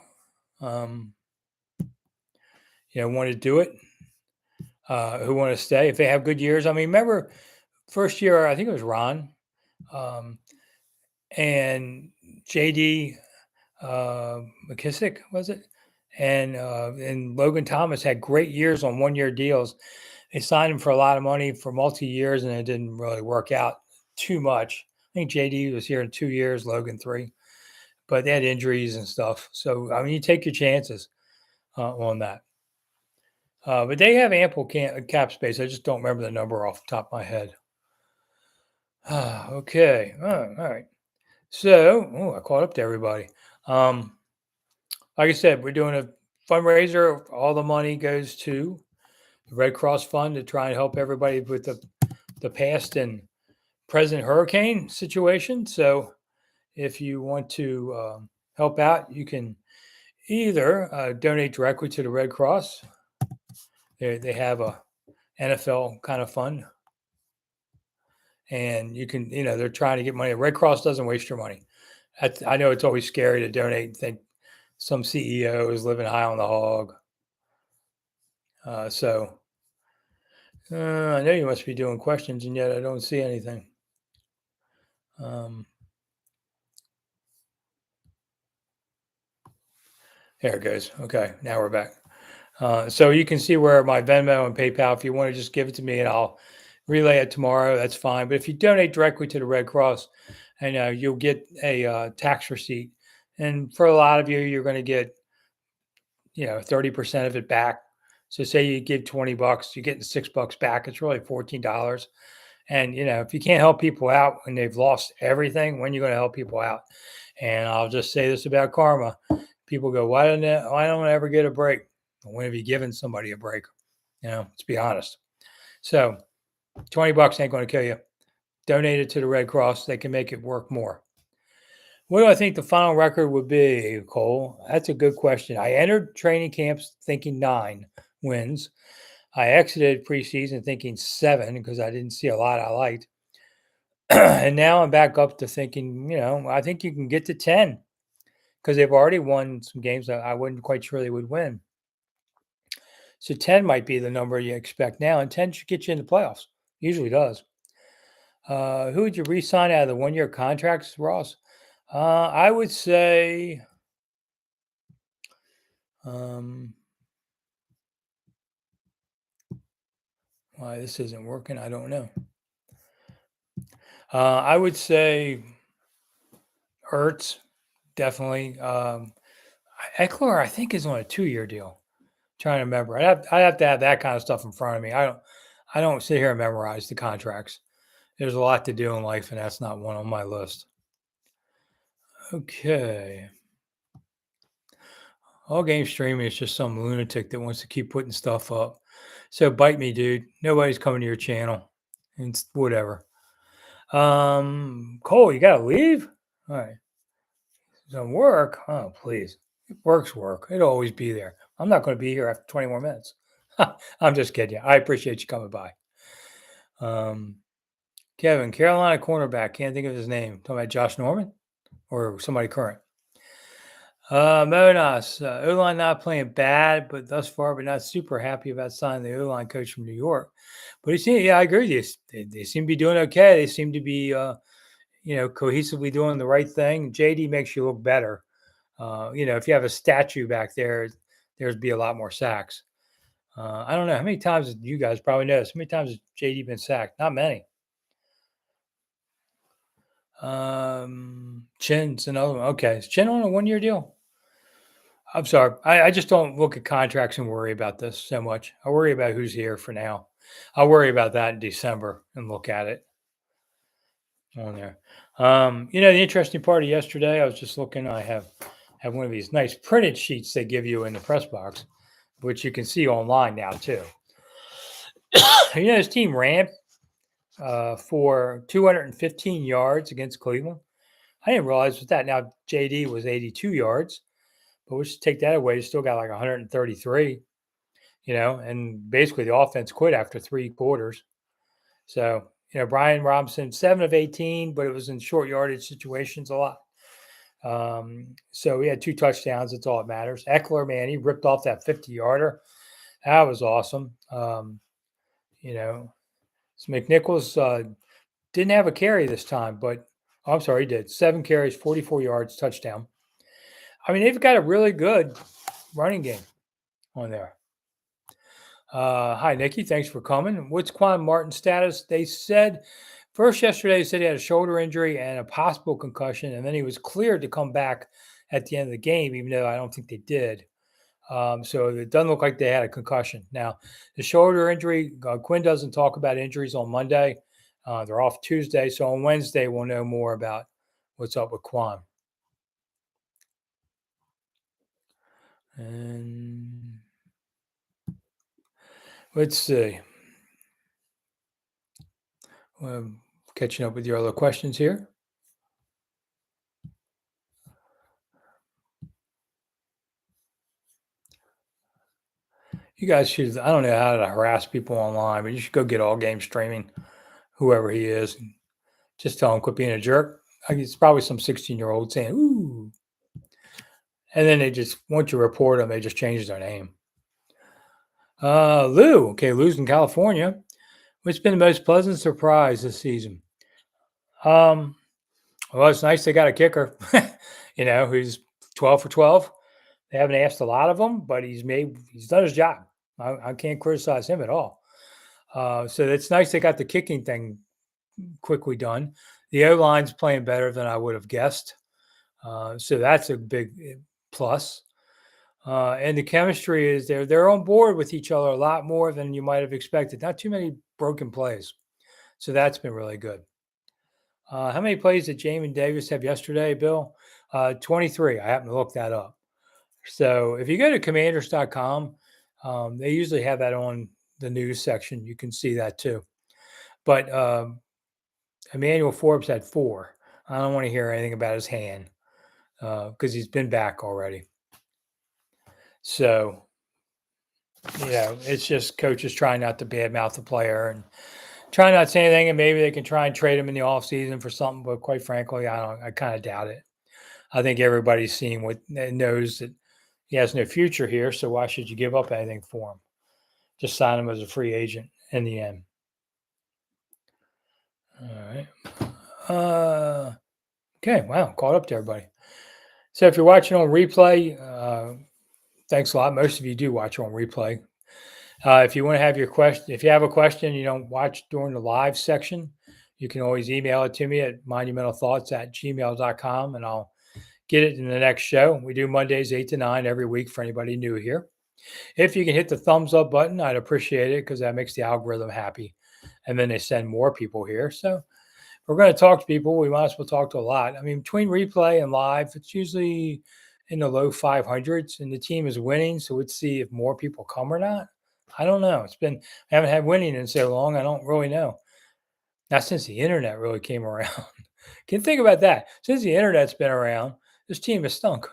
Speaker 1: want to do it, who want to stay, if they have good years. I mean, remember first year, I think it was Ron and JD McKissick, was it? And Logan Thomas had great years on 1-year deals. They signed him for a lot of money for multi-years, and it didn't really work out too much. I think JD was here in 2 years, Logan 3, but they had injuries and stuff. So, I mean, you take your chances on that. But they have ample cap space. I just don't remember the number off the top of my head. Okay. All right. So, I caught up to everybody. Like I said, we're doing a fundraiser. All the money goes to the Red Cross Fund to try and help everybody with the the past and present hurricane situation. So if you want to help out, you can either donate directly to the Red Cross. They have a NFL kind of fund, and you can, they're trying to get money. Red Cross doesn't waste your money. I know it's always scary to donate and think some CEO is living high on the hog. So I know you must be doing questions, and yet I don't see anything. There it goes. Okay, now we're back. So you can see where my Venmo and PayPal, if you want to just give it to me and I'll relay it tomorrow, that's fine. But if you donate directly to the Red Cross, you'll get a tax receipt. And for a lot of you, you're going to get, 30% of it back. So say you give $20, you're getting $6 back. It's really $14. And, if you can't help people out when they've lost everything, when are you going to help people out? And I'll just say this about karma. People go, why don't I ever get a break? When have you given somebody a break? Let's be honest. So $20 ain't going to kill you. Donate it to the Red Cross. They can make it work more. What do I think the final record would be, Cole? That's a good question. I entered training camps thinking 9 wins. I exited preseason thinking 7 because I didn't see a lot I liked. And now I'm back up to thinking, I think you can get to 10 because they've already won some games that I wasn't quite sure they would win. So 10 might be the number you expect now, and 10 should get you in the playoffs. Usually does. Who would you re-sign out of the 1-year contracts, Ross? I would say why this isn't working, I don't know. I would say Ertz, definitely. Eckler, I think, is on a 2-year deal. Trying to remember. I'd have to have that kind of stuff in front of me. I don't sit here and memorize the contracts. There's a lot to do in life, and that's not one on my list. Okay. All game streaming is just some lunatic that wants to keep putting stuff up. So bite me, dude. Nobody's coming to your channel. It's whatever. Cole, you gotta leave? All right. Some work? Oh, please. Work's work. It'll always be there. I'm not going to be here after 20 more minutes. I'm just kidding you. I appreciate you coming by. Kevin, Carolina cornerback. Can't think of his name. Talking about Josh Norman or somebody current. Monas, O-line not playing bad, but thus far, but not super happy about signing the O-line coach from New York. But I agree with you. They seem to be doing okay. They seem to be, cohesively doing the right thing. JD makes you look better. If you have a statue back there, there'd be a lot more sacks. I don't know how many times you guys probably noticed. How many times has JD been sacked? Not many. Chin's another one. Okay, is Chin on a 1-year deal? I'm sorry. I just don't look at contracts and worry about this so much. I worry about who's here for now. I'll worry about that in December and look at it on there. The interesting part of yesterday, I was just looking. I have one of these nice printed sheets they give you in the press box, which you can see online now too. This team ran for 215 yards against Cleveland. I didn't realize with that. Now JD was 82 yards, but we'll just take that away. You still got like 133. And basically the offense quit after 3 quarters. So, Brian Robinson, 7 of 18, but it was in short yardage situations a lot. So we had 2 touchdowns. That's all that matters. Eckler, man, he ripped off that 50-yarder. That was awesome. So McNichols didn't have a carry this time, but I'm sorry, he did. 7 carries, 44 yards, touchdown. I mean, they've got a really good running game on there. Hi, Nikki. Thanks for coming. What's Quan Martin's status? They said yesterday, they said he had a shoulder injury and a possible concussion, and then he was cleared to come back at the end of the game, even though I don't think they did. So it doesn't look like they had a concussion. Now, the shoulder injury, Quinn doesn't talk about injuries on Monday. They're off Tuesday. So on Wednesday, we'll know more about what's up with Quan. And let's see. Catching up with your other questions here. You guys should, I don't know how to harass people online, but you should go get All Game Streaming, whoever he is, and just tell him quit being a jerk. It's probably some 16-year-old saying, ooh. And then they just, once you report them, they just change their name. Lou. Okay, Lou's in California. What's been the most pleasant surprise this season? Well, it's nice they got a kicker, who's 12 for 12. They haven't asked a lot of him, but he's done his job. I can't criticize him at all. So it's nice they got the kicking thing quickly done. The O-line's playing better than I would have guessed. So that's a big plus. And the chemistry is there. They're on board with each other a lot more than you might have expected. Not too many broken plays. So that's been really good. How many plays did Jamin Davis have yesterday, Bill? 23. I happened to look that up. So if you go to commanders.com, they usually have that on the news section. You can see that too. But Emmanuel Forbes had 4. I don't want to hear anything about his hand because he's been back already. So, it's just coaches trying not to badmouth the player and trying not to say anything, and maybe they can try and trade him in the offseason for something. But quite frankly, I kind of doubt it. I think everybody's seen knows that he has no future here. So why should you give up anything for him? Just sign him as a free agent in the end. All right. Okay. Wow. Caught up to everybody. So if you're watching on replay, thanks a lot. Most of you do watch on replay. If you want to have your question, if you have a question, you don't watch during the live section, you can always email it to me at monumentalthoughts@gmail.com and I'll get it in the next show. We do Mondays 8 to 9 every week for anybody new here. If you can hit the thumbs up button, I'd appreciate it because that makes the algorithm happy. And then they send more people here. So if we're going to talk to people, we might as well talk to a lot. I mean, between replay and live, it's usually in the low 500s and the team is winning. So let's see if more people come or not. I don't know. I haven't had winning in so long. I don't really know. Not since the internet really came around. Can you think about that? Since the internet's been around, this team has stunk.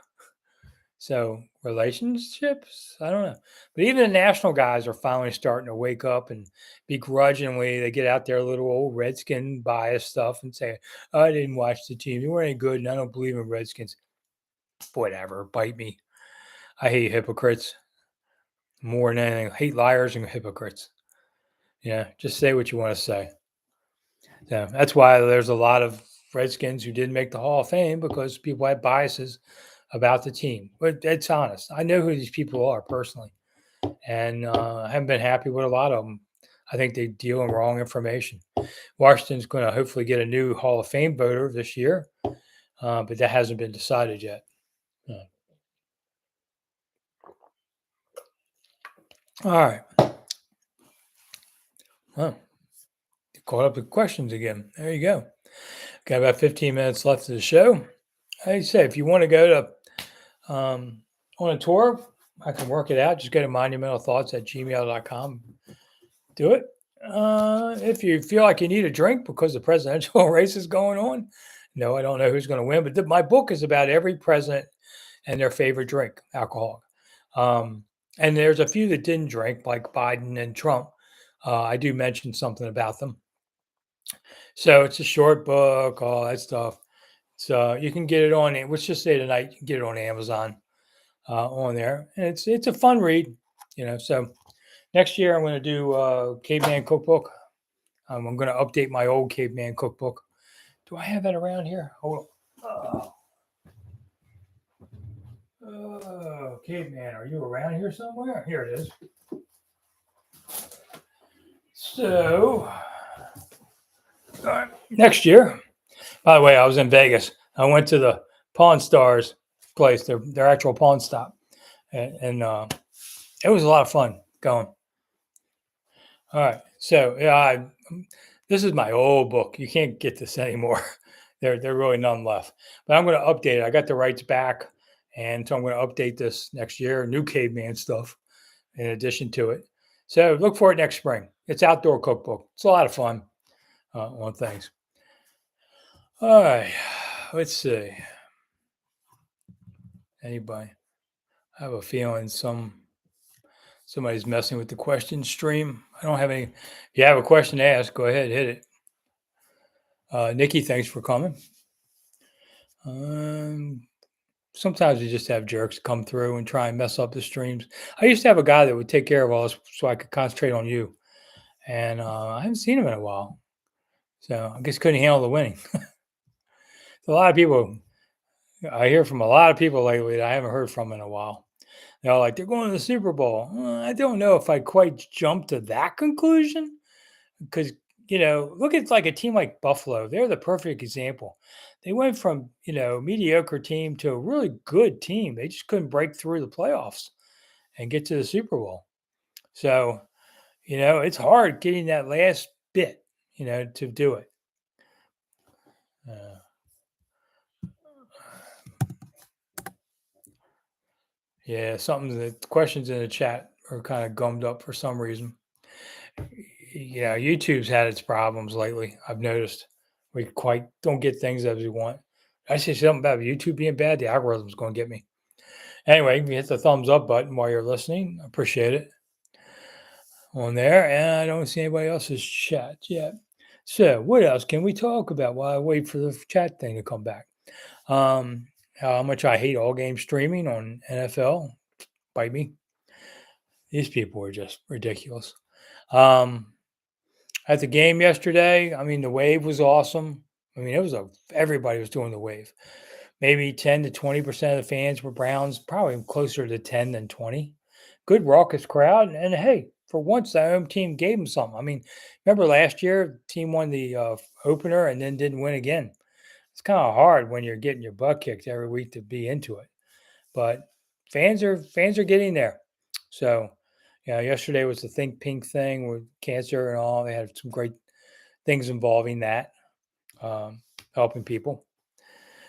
Speaker 1: So relationships, I don't know. But even the national guys are finally starting to wake up and begrudgingly they get out their little old Redskin bias stuff and say, I didn't watch the team. You weren't any good and I don't believe in Redskins. Whatever, bite me. I hate hypocrites more than anything. I hate liars and hypocrites. Yeah, just say what you want to say. Yeah, that's why there's a lot of Redskins who didn't make the Hall of Fame because people had biases about the team. But it's honest. I know who these people are personally, and I haven't been happy with a lot of them. I think they deal in wrong information. Washington's going to hopefully get a new Hall of Fame voter this year, but that hasn't been decided yet. All right. Well, caught up with questions again. There you go. Got about 15 minutes left of the show. Like I say, if you want to go to on a tour, I can work it out. Just go to monumentalthoughts@gmail.com. Do it. If you feel like you need a drink because the presidential race is going on, no, I don't know who's going to win, but my book is about every president and their favorite drink, alcohol. And there's a few that didn't drink, like Biden and Trump. I do mention something about them. So it's a short book, all that stuff. So you can get it on. Let's just say tonight you can get it on Amazon on there, and it's a fun read. So next year I'm going to do Caveman Cookbook. I'm going to update my old Caveman Cookbook. Do I have that around here? Hold on. Caveman, are you around here somewhere? Here it is. So, next year, by the way, I was in Vegas. I went to the Pawn Stars place, their actual pawn stop, and it was a lot of fun going. All right, so this is my old book. You can't get this anymore. There really none left. But I'm going to update it. I got the rights back, and so I'm going to update this next year. New Caveman stuff in addition to it. So look for it next spring. It's outdoor cookbook. It's a lot of fun. on things. All right, let's see. Anybody? I have a feeling somebody's messing with the question stream. I don't have any. If you have a question to ask, go ahead, hit it. Nikki, thanks for coming. Um, Sometimes we just have jerks come through and try and mess up the streams. I used to have a guy that would take care of all this so I could concentrate on you. And I haven't seen him in a while. So I guess couldn't handle the winning. A lot of people, I hear from a lot of people lately that I haven't heard from in a while. They're like, they're going to the Super Bowl. I don't know if I quite jumped to that conclusion because, look at like a team like Buffalo. They're the perfect example. They went from, mediocre team to a really good team. They just couldn't break through the playoffs and get to the Super Bowl. So, it's hard getting that last bit, to do it. Uh, yeah, something that questions in the chat are kind of gummed up for some reason. Yeah, YouTube's had its problems lately. I've noticed we quite don't get things as we want. I say something about YouTube being bad, the algorithm's going to get me. Anyway, you hit the thumbs up button while you're listening. I appreciate it on there. And I don't see anybody else's chat yet. So, what else can we talk about while I wait for the chat thing to come back? How much I hate all game streaming on NFL. Bite me. These people are just ridiculous. At the game yesterday, I mean, the wave was awesome. I mean, everybody was doing the wave. Maybe 10 to 20% of the fans were Browns, probably closer to 10 than 20. Good raucous crowd. And hey, for once, the home team gave them something. I mean, remember last year, team won the opener and then didn't win again. It's kind of hard when you're getting your butt kicked every week to be into it. But fans are getting there. So, yesterday was the Think Pink thing with cancer and all. They had some great things involving that, helping people.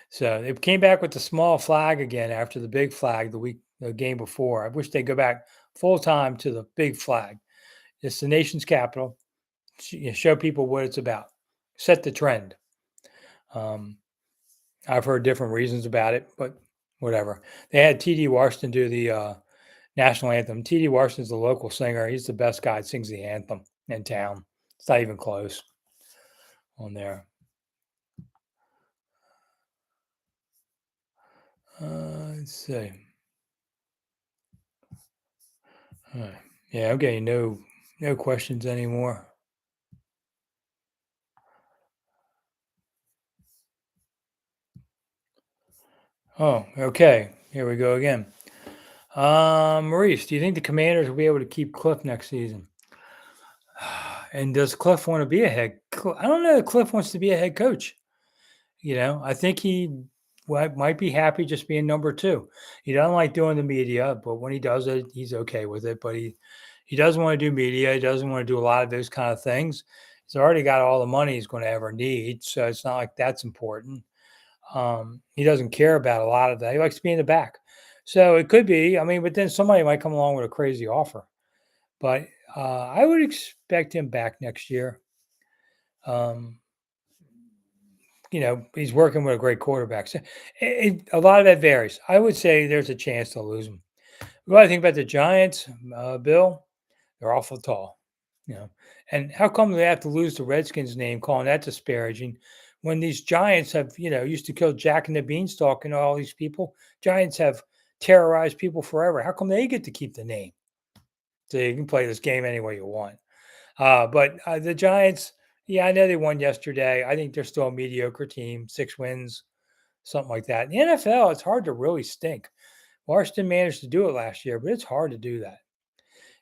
Speaker 1: So they came back with the small flag again after the big flag the game before. I wish they'd go back full time to the big flag. It's the nation's capital. Show people what it's about. Set the trend. I've heard different reasons about it, but whatever. They had T.D. Washington do the national anthem. T.D. Washington's the local singer. He's the best guy that sings the anthem in town. It's not even close on there. Let's see. Yeah, I'm getting no questions anymore. Oh, okay. Here we go again. Maurice, do you think the Commanders will be able to keep Cliff next season? And does Cliff want to be I don't know if Cliff wants to be a head coach. I think he might be happy just being number two. He doesn't like doing the media, but when he does it, he's okay with it. But he doesn't want to do media. He doesn't want to do a lot of those kind of things. He's already got all the money he's going to ever need. So it's not like that's important. He doesn't care about a lot of that. He likes to be in the back. So it could be, but then somebody might come along with a crazy offer. But I would expect him back next year. He's working with a great quarterback. So a lot of that varies. I would say there's a chance to lose him. What do I think about the Giants, Bill? They're awful tall. And how come they have to lose the Redskins name, calling that disparaging, when these Giants have, used to kill Jack and the Beanstalk and all these people? Giants have terrorized people forever. How come they get to keep the name? So you can play this game any way you want. But the Giants, yeah, I know they won yesterday. I think they're still a mediocre team, 6 wins, something like that. In the NFL, it's hard to really stink. Washington managed to do it last year, but it's hard to do that.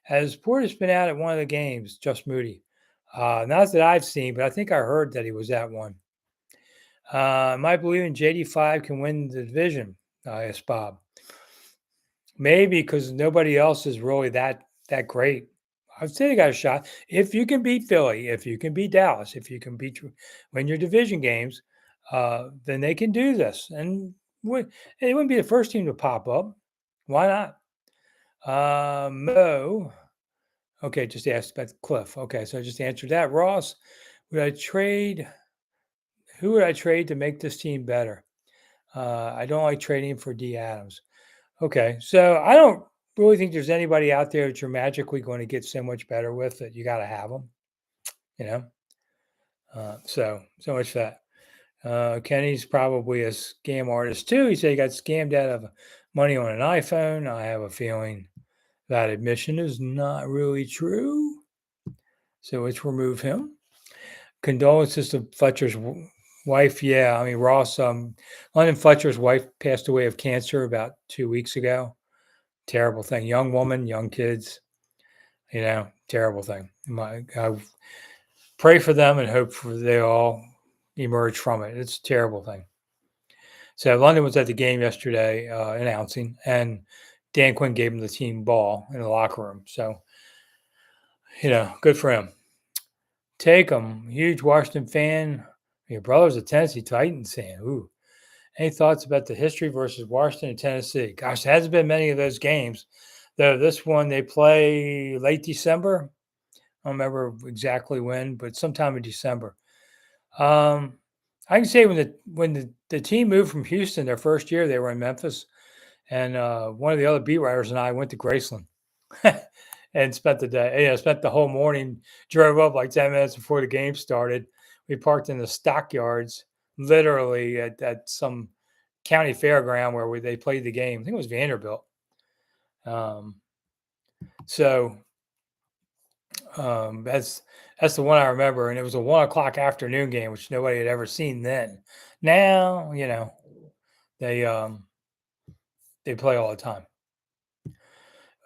Speaker 1: Has Portis been out at one of the games, Just Moody? Not that I've seen, but I think I heard that he was at one. Am I believing JD5 can win the division? I asked Bob. Maybe because nobody else is really that great. I'd say they got a shot. If you can beat Philly, if you can beat Dallas, if you can win your division games, then they can do this. And they wouldn't be the first team to pop up. Why not? Mo. Okay, just asked about Cliff. Okay, so I just answered that. Ross, Would I trade? Who would I trade to make this team better? I don't like trading for D Adams. Okay, so I don't really think there's anybody out there that you're magically going to get so much better with that you got to have them. You know, so much for that. Kenny's probably a scam artist too. He said he got scammed out of money on an iPhone. I have a feeling that admission is not really true. So let's remove him. Condolences to Fletcher's wife. Yeah, I mean Ross. London Fletcher's wife passed away of cancer about 2 weeks ago. Terrible thing. Young woman, young kids. Terrible thing. I pray for them and hope for they all emerge from it. It's a terrible thing. So London was at the game yesterday announcing, and Dan Quinn gave him the team ball in the locker room. So, good for him. Take him. Huge Washington fan. Your brother's a Tennessee Titans fan. Ooh. Any thoughts about the history versus Washington and Tennessee? Gosh, there hasn't been many of those games. Though this one they play late December. I don't remember exactly when, but sometime in December. I can say when the team moved from Houston their first year, they were in Memphis, and one of the other beat writers and I went to Graceland and spent the day. Spent the whole morning. Drove up like 10 minutes before the game started. We parked in the stockyards, literally at some county fairground where they played the game. I think it was Vanderbilt. That's the one I remember, and it was a 1 o'clock afternoon game, which nobody had ever seen then. Now, they play all the time.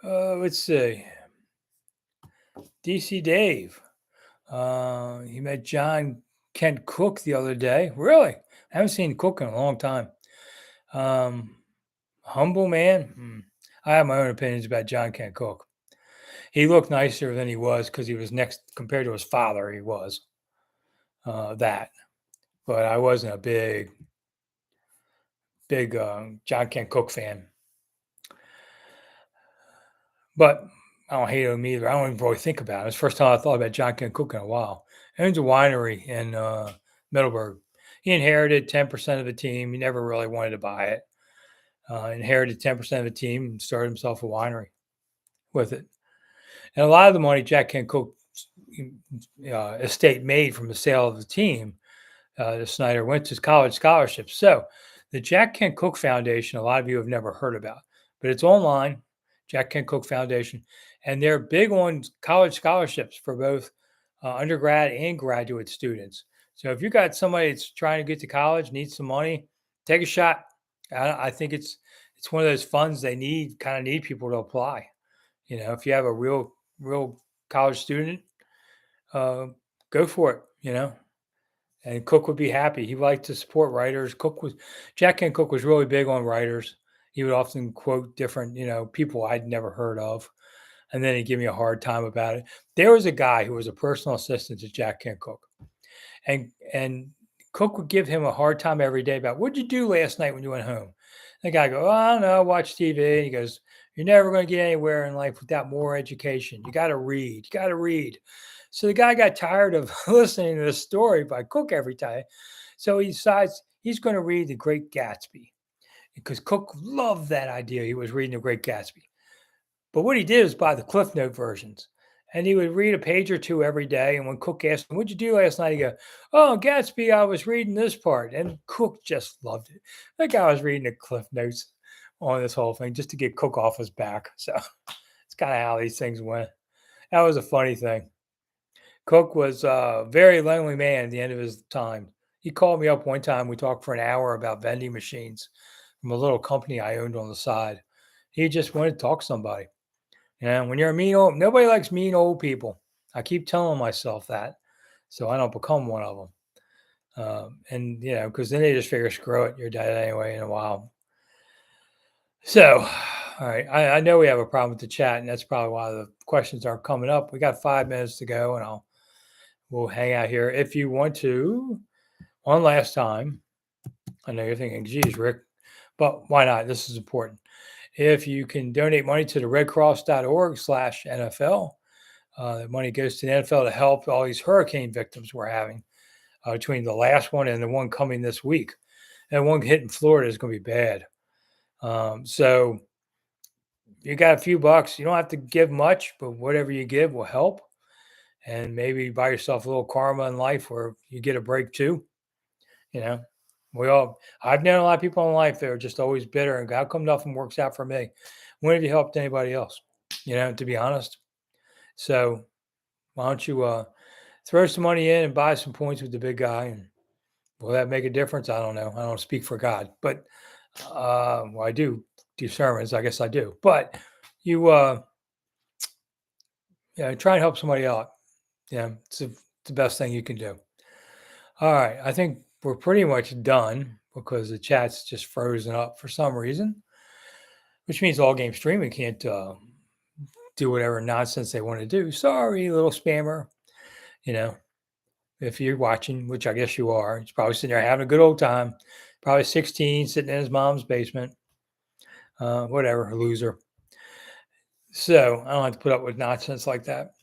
Speaker 1: Let's see. DC Dave. He met John Kent Cook the other day. Really? I haven't seen Cook in a long time. Humble man. I have my own opinions about John Kent Cook. He looked nicer than he was because he was next compared to his father. He was that, but I wasn't a big John Kent Cook fan. But I don't hate him either. I don't even really think about it. It's the first time I thought about John Kent Cook in a while. He owns a winery in Middleburg. He inherited 10% of the team. He never really wanted to buy it. Inherited 10% of the team and started himself a winery with it. And a lot of the money Jack Kent Cook's estate made from the sale of the team, the Snyder went to college scholarships. So the Jack Kent Cook Foundation, a lot of you have never heard about, but it's online, Jack Kent Cook Foundation, and they're big on college scholarships for both undergrad and graduate students. So if you got somebody that's trying to get to college, needs some money, take a shot. I think it's one of those funds they need people to apply. If you have a real college student, go for it. And Cook would be happy. He liked to support writers. Jack Kent Cook was really big on writers. He would often quote different, people I'd never heard of. And then he'd give me a hard time about it. There was a guy who was a personal assistant to Jack Kent Cook. And Cook would give him a hard time every day about, what'd you do last night when you went home? The guy goes, I don't know, watch TV. And he goes, you're never going to get anywhere in life without more education. You got to read. You got to read. So the guy got tired of listening to this story by Cook every time. So he decides he's going to read The Great Gatsby because Cook loved that idea. He was reading The Great Gatsby. But what he did was buy the Cliff Note versions. And he would read a page or two every day. And when Cook asked him, what'd you do last night? He'd go, oh, Gatsby, I was reading this part. And Cook just loved it. That guy was reading the Cliff Notes on this whole thing just to get Cook off his back. So it's kind of how these things went. That was a funny thing. Cook was a very lonely man at the end of his time. He called me up one time. We talked for an hour about vending machines from a little company I owned on the side. He just wanted to talk to somebody. When you're nobody likes mean old people. I keep telling myself that, so I don't become one of them. Because then they just figure, screw it, you're dead anyway in a while. So, all right, I know we have a problem with the chat, and that's probably why the questions aren't coming up. We got 5 minutes to go, and we'll hang out here. If you want to, one last time, I know you're thinking, geez, Rick, but why not? This is important. If you can donate money to the redcross.org/NFL, The money goes to the NFL to help all these hurricane victims we're having between the last one and the one coming this week. And one hitting Florida is going to be bad. So you got a few bucks. You don't have to give much, but whatever you give will help. And maybe buy yourself a little karma in life where you get a break too. You know, I've known a lot of people in life that are just always bitter and how come nothing works out for me? When have you helped anybody else? To be honest. So why don't you throw some money in and buy some points with the big guy? And will that make a difference? I don't know. I don't speak for God, but well, I do sermons. I guess I do. But you, try and help somebody out. Yeah, it's the best thing you can do. All right, I think we're pretty much done because the chat's just frozen up for some reason, which means All Game Streaming can't do whatever nonsense they want to do. Sorry, little spammer. If you're watching, which I guess you are, he's probably sitting there having a good old time. Probably 16, sitting in his mom's basement. Whatever, loser. So I don't have to put up with nonsense like that.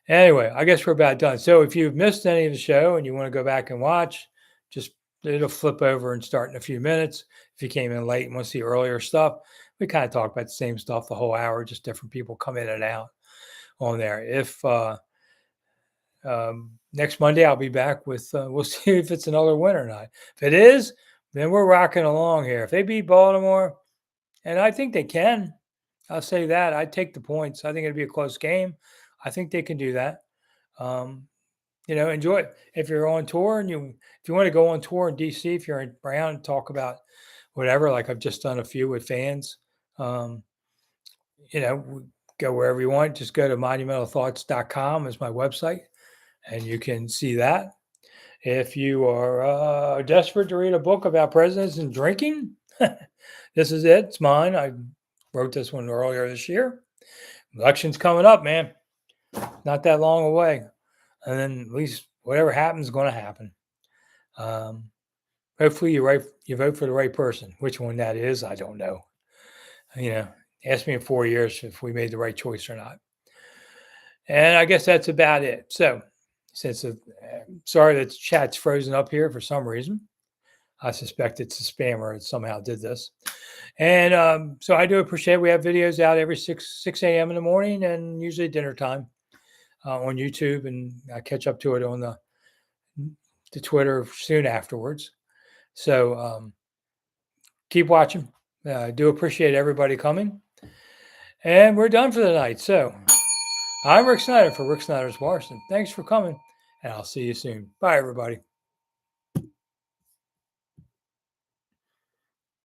Speaker 1: Anyway, I guess we're about done. So if you've missed any of the show and you want to go back and watch, just it'll flip over and start in a few minutes. If you came in late and want to see earlier stuff, we kind of talk about the same stuff the whole hour, just different people come in and out on there. If next Monday I'll be back with, we'll see if it's another win or not. If it is, then we're rocking along here. If they beat Baltimore, and I think they can, I'll say that. I'd take the points. I think it'd be a close game. I think they can do that. Enjoy it. If you're on tour and if you want to go on tour in DC, if you're around and talk about whatever, like I've just done a few with fans, go wherever you want. Just go to monumentalthoughts.com is my website, and you can see that. If you are desperate to read a book about presidents and drinking, this is it. It's mine. I wrote this one earlier this year. Election's coming up, man. Not that long away. And then at least whatever happens is going to happen. Hopefully you vote for the right person. Which one that is, I don't know. Ask me in 4 years if we made the right choice or not. And I guess that's about it. So sorry that the chat's frozen up here for some reason. I suspect it's a spammer that somehow did this. And so I do appreciate we have videos out every 6 a.m. in the morning and usually dinner time on YouTube. And I catch up to it on the Twitter soon afterwards. So keep watching. I do appreciate everybody coming. And we're done for the night. So I'm Rick Snyder for Rick Snyder's Washington. Thanks for coming, and I'll see you soon. Bye, everybody.